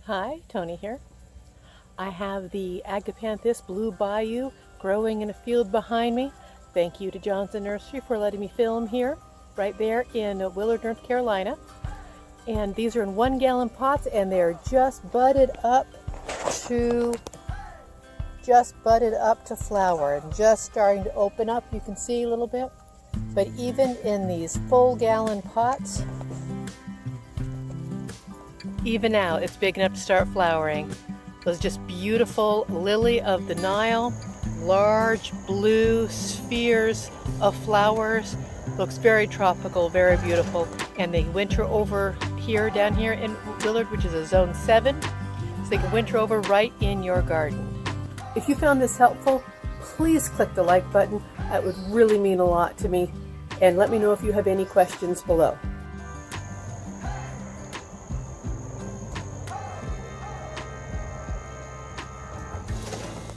Hi, Tony here. I have the Agapanthus Blue Bayou growing in a field behind me. Thank you to Johnson Nursery for letting me film here, right there in Willard, North Carolina. And these are in 1-gallon pots and they're just budded up to flower and just starting to open up. You can see a little bit. But even in these full gallon pots, even now, it's big enough to start flowering. Those just beautiful lily of the Nile, large blue spheres of flowers. Looks very tropical, very beautiful. And they winter over here, down here in Willard, which is a zone 7. So they can winter over right in your garden. If you found this helpful, please click the like button. That would really mean a lot to me. And let me know if you have any questions below.